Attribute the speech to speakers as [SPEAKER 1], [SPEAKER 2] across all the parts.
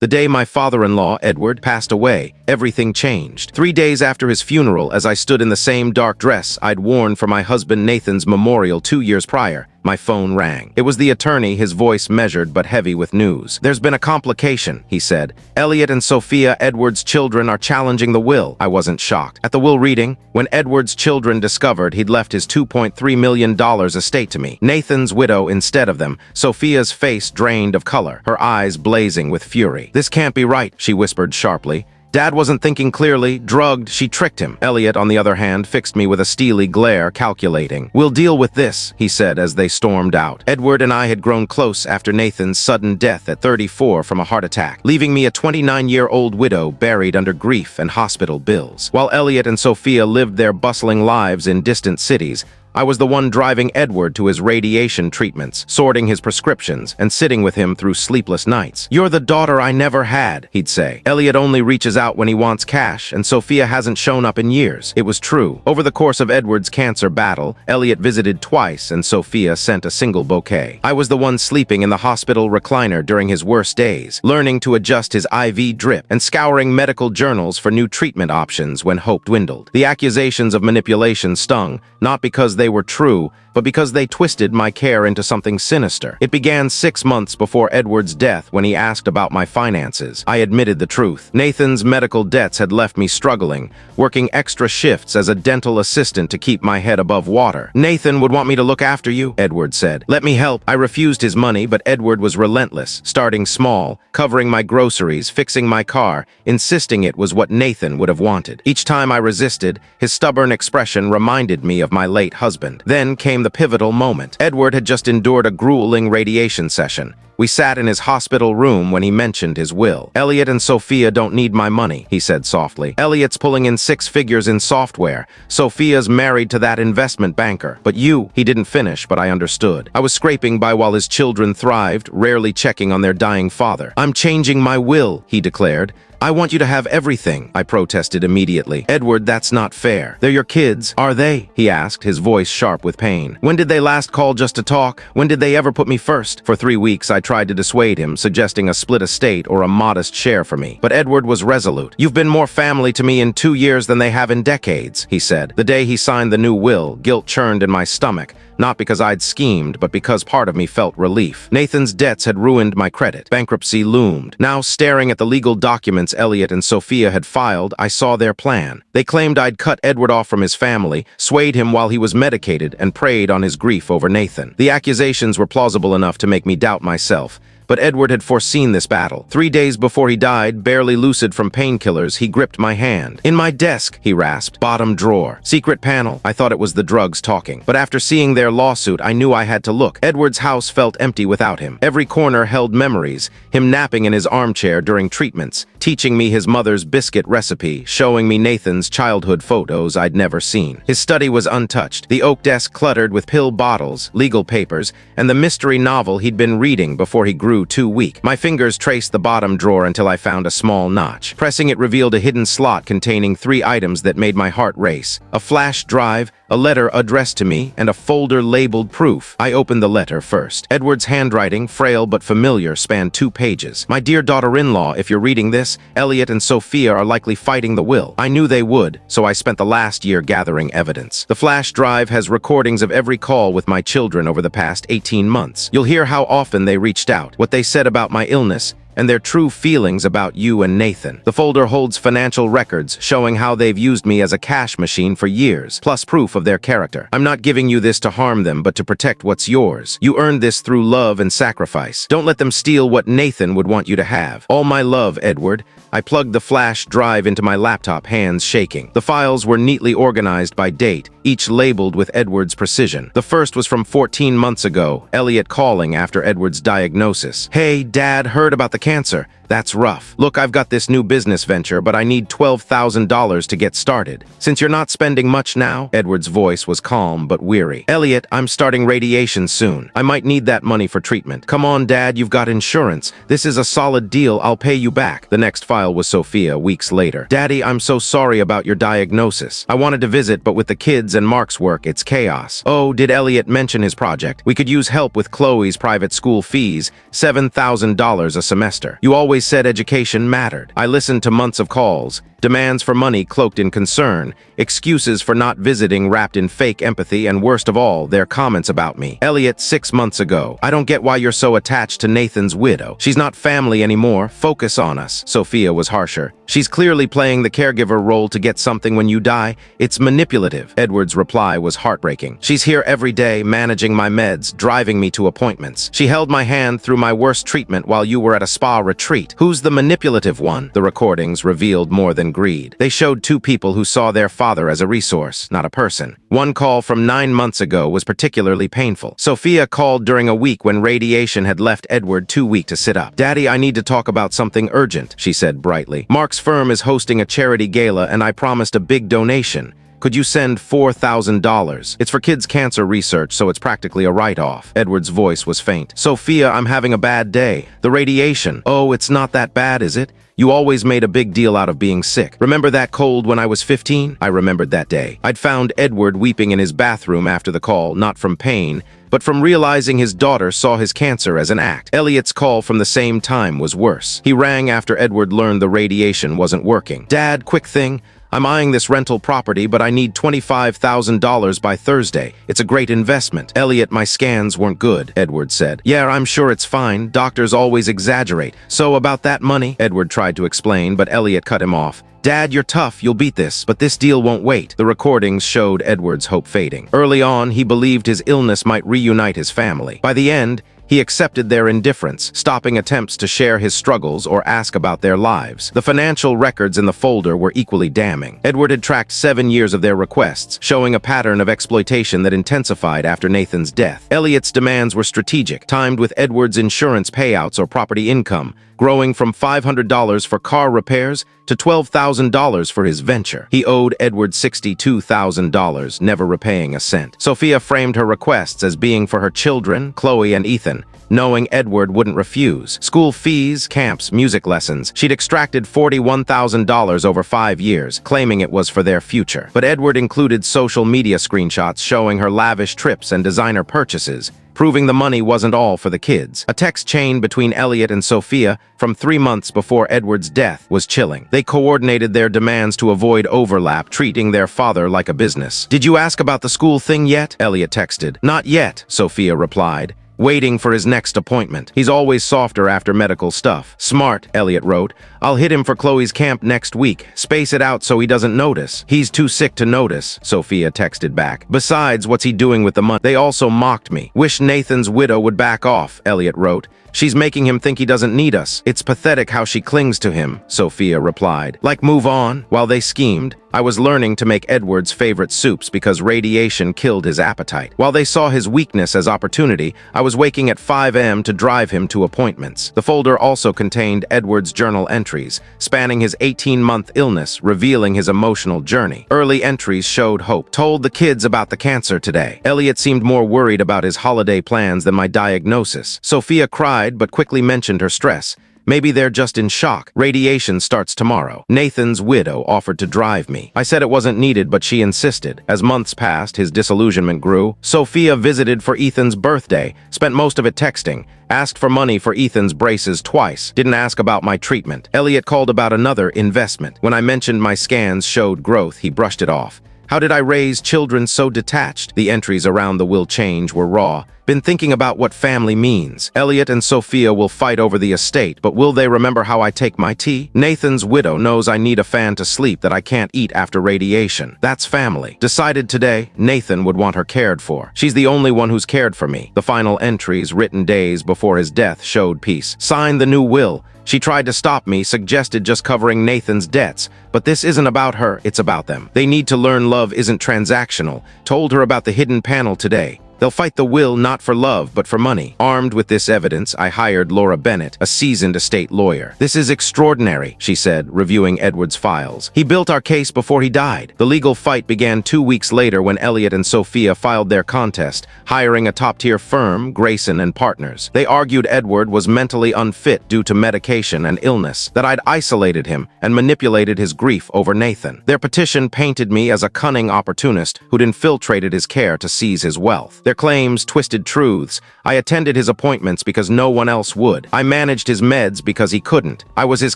[SPEAKER 1] The day my father-in-law, Edward, passed away, everything changed. 3 days after his funeral, as I stood in the same dark dress I'd worn for my husband Nathan's memorial 2 years prior, my phone rang. It was the attorney, his voice measured but heavy with news. "There's been a complication," he said. "Elliot and Sophia, Edward's children, are challenging the will." I wasn't shocked. At the will reading, when Edward's children discovered he'd left his $2.3 million estate to me, Nathan's widow instead of them, Sophia's face drained of color, her eyes blazing with fury. "This can't be right," she whispered sharply. "Dad wasn't thinking clearly, drugged, she tricked him." Elliot, on the other hand, fixed me with a steely glare, calculating. "We'll deal with this," he said as they stormed out. Edward and I had grown close after Nathan's sudden death at 34 from a heart attack, leaving me a 29-year-old widow buried under grief and hospital bills. While Elliot and Sophia lived their bustling lives in distant cities, I was the one driving Edward to his radiation treatments, sorting his prescriptions, and sitting with him through sleepless nights. "You're the daughter I never had," he'd say. "Elliot only reaches out when he wants cash, and Sophia hasn't shown up in years." It was true. Over the course of Edward's cancer battle, Elliot visited twice, and Sophia sent a single bouquet. I was the one sleeping in the hospital recliner during his worst days, learning to adjust his IV drip, and scouring medical journals for new treatment options when hope dwindled. The accusations of manipulation stung, not because they were true, but because they twisted my care into something sinister. It began 6 months before Edward's death when he asked about my finances. I admitted the truth. Nathan's medical debts had left me struggling, working extra shifts as a dental assistant to keep my head above water. "Nathan would want me to look after you," Edward said. "Let me help." I refused his money, but Edward was relentless, starting small, covering my groceries, fixing my car, insisting it was what Nathan would have wanted. Each time I resisted, his stubborn expression reminded me of my late husband. Then came the pivotal moment. Edward had just endured a grueling radiation session. We sat in his hospital room when he mentioned his will. "Elliot and Sophia don't need my money," he said softly. "Elliot's pulling in 6 figures in software. Sophia's married to that investment banker. But you—" He didn't finish, but I understood. I was scraping by while his children thrived, rarely checking on their dying father. "I'm changing my will," he declared. "I want you to have everything," I protested immediately. "Edward, that's not fair. They're your kids, are they?" he asked, his voice sharp with pain. "When did they last call just to talk? When did they ever put me first?" For 3 weeks, I tried to dissuade him, suggesting a split estate or a modest share for me. But Edward was resolute. "You've been more family to me in 2 years than they have in decades," he said. The day he signed the new will, guilt churned in my stomach. Not because I'd schemed, but because part of me felt relief. Nathan's debts had ruined my credit. Bankruptcy loomed. Now, staring at the legal documents Elliot and Sophia had filed, I saw their plan. They claimed I'd cut Edward off from his family, swayed him while he was medicated, and preyed on his grief over Nathan. The accusations were plausible enough to make me doubt myself. But Edward had foreseen this battle. 3 days before he died, barely lucid from painkillers, he gripped my hand. "In my desk," he rasped. "Bottom drawer. Secret panel." I thought it was the drugs talking. But after seeing their lawsuit, I knew I had to look. Edward's house felt empty without him. Every corner held memories. Him napping in his armchair during treatments, teaching me his mother's biscuit recipe, showing me Nathan's childhood photos I'd never seen. His study was untouched. The oak desk cluttered with pill bottles, legal papers, and the mystery novel he'd been reading before he grew too weak. My fingers traced the bottom drawer until I found a small notch. Pressing it revealed a hidden slot containing 3 items that made my heart race: a flash drive, a letter addressed to me, and a folder labeled proof. I opened the letter first. Edward's handwriting, frail but familiar, spanned 2 pages. "My dear daughter-in-law, if you're reading this, Elliot and Sophia are likely fighting the will." I knew they would, so I spent the last year gathering evidence. The flash drive has recordings of every call with my children over the past 18 months. You'll hear how often they reached out, what they said about my illness, and their true feelings about you and Nathan. The folder holds financial records showing how they've used me as a cash machine for years, plus proof of their character. I'm not giving you this to harm them, but to protect what's yours. You earned this through love and sacrifice. Don't let them steal what Nathan would want you to have. All my love, Edward. I plugged the flash drive into my laptop, hands shaking. The files were neatly organized by date, each labeled with Edward's precision. The first was from 14 months ago, Elliot calling after Edward's diagnosis. "Hey, Dad, heard about the cancer. That's rough. Look, I've got this new business venture, but I need $12,000 to get started. Since you're not spending much now," Edward's voice was calm but weary. "Elliot, I'm starting radiation soon. I might need that money for treatment. Come on, Dad, you've got insurance. This is a solid deal. I'll pay you back." The next file was Sophia, weeks later. "Daddy, I'm so sorry about your diagnosis. I wanted to visit, but with the kids and Mark's work, it's chaos. Oh, did Elliot mention his project? We could use help with Chloe's private school fees, $7,000 a semester. You always said education mattered. I listened to months of calls, demands for money cloaked in concern, excuses for not visiting wrapped in fake empathy, and worst of all, their comments about me. Elliot, 6 months ago. I don't get why you're so attached to Nathan's widow. She's not family anymore. Focus on us. Sophia was harsher. She's clearly playing the caregiver role to get something when you die. It's manipulative. Edward's reply was heartbreaking. She's here every day, managing my meds, driving me to appointments. She held my hand through my worst treatment while you were at a spa retreat. Who's the manipulative one? The recordings revealed more than greed. They showed two people who saw their father as a resource, not a person. One call from 9 months ago was particularly painful. Sophia called during a week when radiation had left Edward too weak to sit up. "Daddy, I need to talk about something urgent," she said brightly. "Mark's firm is hosting a charity gala and I promised a big donation. Could you send $4,000? It's for kids' cancer research, so it's practically a write-off." Edward's voice was faint. "Sophia, I'm having a bad day. The radiation." "Oh, it's not that bad, is it? You always made a big deal out of being sick. Remember that cold when I was 15? I remembered that day. I'd found Edward weeping in his bathroom after the call, not from pain, but from realizing his daughter saw his cancer as an act. Elliot's call from the same time was worse. He rang after Edward learned the radiation wasn't working. "Dad, quick thing. I'm eyeing this rental property, but I need $25,000 by Thursday. It's a great investment." "Elliot, my scans weren't good," Edward said. "Yeah, I'm sure it's fine. Doctors always exaggerate. So about that money," Edward tried to explain, but Elliot cut him off. "Dad, you're tough. You'll beat this. But this deal won't wait." The recordings showed Edward's hope fading. Early on, he believed his illness might reunite his family. By the end, he accepted their indifference, stopping attempts to share his struggles or ask about their lives. The financial records in the folder were equally damning. Edward had tracked 7 years of their requests, showing a pattern of exploitation that intensified after Nathan's death. Elliot's demands were strategic, timed with Edward's insurance payouts or property income, growing from $500 for car repairs to $12,000 for his venture. He owed Edward $62,000, never repaying a cent. Sophia framed her requests as being for her children, Chloe and Ethan, knowing Edward wouldn't refuse. School fees, camps, music lessons. She'd extracted $41,000 over 5 years, claiming it was for their future. But Edward included social media screenshots showing her lavish trips and designer purchases, proving the money wasn't all for the kids. A text chain between Elliot and Sophia from 3 months before Edward's death was chilling. They coordinated their demands to avoid overlap, treating their father like a business. "Did you ask about the school thing yet?" Elliot texted. "Not yet," Sophia replied, waiting for his next appointment. "He's always softer after medical stuff." "Smart," Elliot wrote. "I'll hit him for Chloe's camp next week. Space it out so he doesn't notice." "He's too sick to notice," Sophia texted back. "Besides, what's he doing with the money? They also mocked me." "Wish Nathan's widow would back off," Elliot wrote. "She's making him think he doesn't need us. It's pathetic how she clings to him," Sophia replied. "Like, move on." While they schemed, I was learning to make Edward's favorite soups because radiation killed his appetite. While they saw his weakness as opportunity, I was waking at 5 a.m. to drive him to appointments. The folder also contained Edward's journal entries, spanning his 18-month illness, revealing his emotional journey. Early entries showed hope. "Told the kids about the cancer today." Elliot seemed more worried about his holiday plans than my diagnosis. Sophia cried, but quickly mentioned her stress. "Maybe they're just in shock. Radiation starts tomorrow." Nathan's widow offered to drive me. I said it wasn't needed, but she insisted. As months passed, his disillusionment grew. Sophia visited for Ethan's birthday, spent most of it texting, asked for money for Ethan's braces twice, didn't ask about my treatment. Elliot called about another investment. When I mentioned my scans showed growth, he brushed it off. How did I raise children so detached? The entries around the will change were raw. Been thinking about what family means. Elliot and Sophia will fight over the estate, but will they remember how I take my tea? Nathan's widow knows I need a fan to sleep, that I can't eat after radiation. That's family. Decided today, Nathan would want her cared for. She's the only one who's cared for me. The final entries, written days before his death, showed peace. Signed the new will. She tried to stop me, suggested just covering Nathan's debts. But this isn't about her, it's about them. They need to learn love isn't transactional. Told her about the hidden panel today. They'll fight the will not for love, but for money. Armed with this evidence, I hired Laura Bennett, a seasoned estate lawyer. This is extraordinary, she said, reviewing Edward's files. He built our case before he died. The legal fight began 2 weeks later when Elliot and Sophia filed their contest, hiring a top-tier firm, Coercion and Partners. They argued Edward was mentally unfit due to medication and illness, that I'd isolated him and manipulated his grief over Nathan. Their petition painted me as a cunning opportunist who'd infiltrated his care to seize his wealth. Their claims twisted truths. I attended his appointments because no one else would. I managed his meds because he couldn't. I was his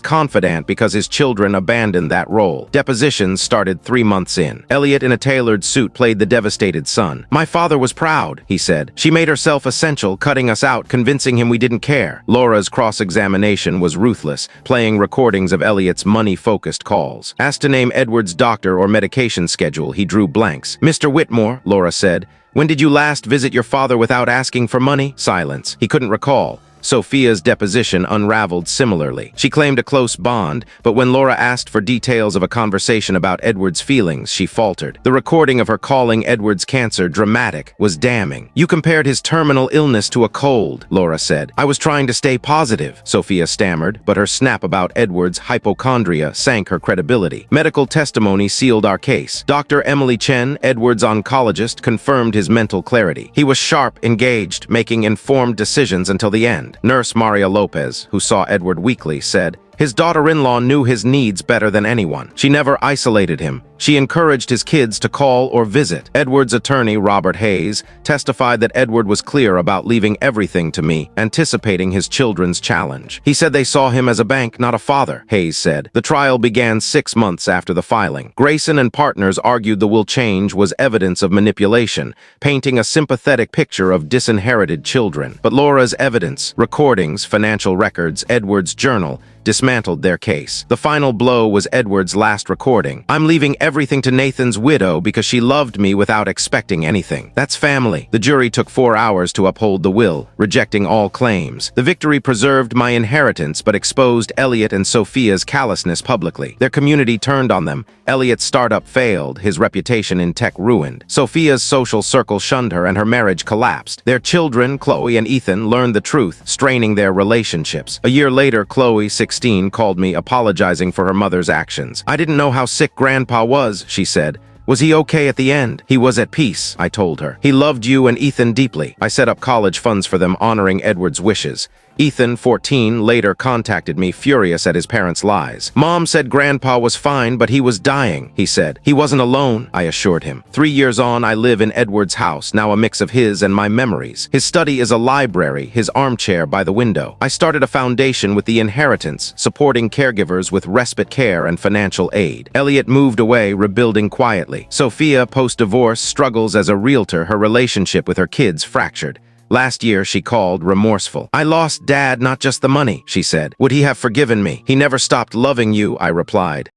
[SPEAKER 1] confidant because his children abandoned that role. Depositions started 3 months in. Elliot, in a tailored suit, played the devastated son. My father was proud, he said. She made herself essential, cutting us out, convincing him we didn't care. Laura's cross-examination was ruthless, playing recordings of Elliot's money-focused calls. Asked to name Edward's doctor or medication schedule, he drew blanks. Mr. Whitmore, Laura said, when did you last visit your father without asking for money? Silence. He couldn't recall. Sophia's deposition unraveled similarly. She claimed a close bond, but when Laura asked for details of a conversation about Edward's feelings, she faltered. The recording of her calling Edward's cancer dramatic was damning. You compared his terminal illness to a cold, Laura said. I was trying to stay positive, Sophia stammered, but her snap about Edward's hypochondria sank her credibility. Medical testimony sealed our case. Dr. Emily Chen, Edward's oncologist, confirmed his mental clarity. He was sharp, engaged, making informed decisions until the end. Nurse Maria Lopez, who saw Edward weekly, said, his daughter-in-law knew his needs better than anyone. She never isolated him. She encouraged his kids to call or visit. Edward's attorney, Robert Hayes, testified that Edward was clear about leaving everything to me, anticipating his children's challenge. He said they saw him as a bank, not a father, Hayes said. The trial began 6 months after the filing. Coercion and Partners argued the will change was evidence of manipulation, painting a sympathetic picture of disinherited children. But Laura's evidence, recordings, financial records, Edward's journal, dismantled their case. The final blow was Edward's last recording. I'm leaving everything to Nathan's widow because she loved me without expecting anything. That's family. The jury took 4 hours to uphold the will, rejecting all claims. The victory preserved my inheritance but exposed Elliot and Sophia's callousness publicly. Their community turned on them. Elliot's startup failed, his reputation in tech ruined. Sophia's social circle shunned her and her marriage collapsed. Their children, Chloe and Ethan, learned the truth, straining their relationships. A year later, Chloe, 16, called me apologizing for her mother's actions. I didn't know how sick Grandpa was, she said. Was he okay at the end? He was at peace, I told her. He loved you and Ethan deeply. I set up college funds for them, honoring Edward's wishes. Ethan, 14, later contacted me, furious at his parents' lies. Mom said Grandpa was fine, but he was dying, he said. He wasn't alone, I assured him. 3 years on, I live in Edward's house, now a mix of his and my memories. His study is a library, his armchair by the window. I started a foundation with the inheritance, supporting caregivers with respite care and financial aid. Elliot moved away, rebuilding quietly. Sophia, post-divorce, struggles as a realtor, her relationship with her kids fractured. Last year, she called, remorseful. I lost Dad, not just the money, she said. Would he have forgiven me? He never stopped loving you, I replied.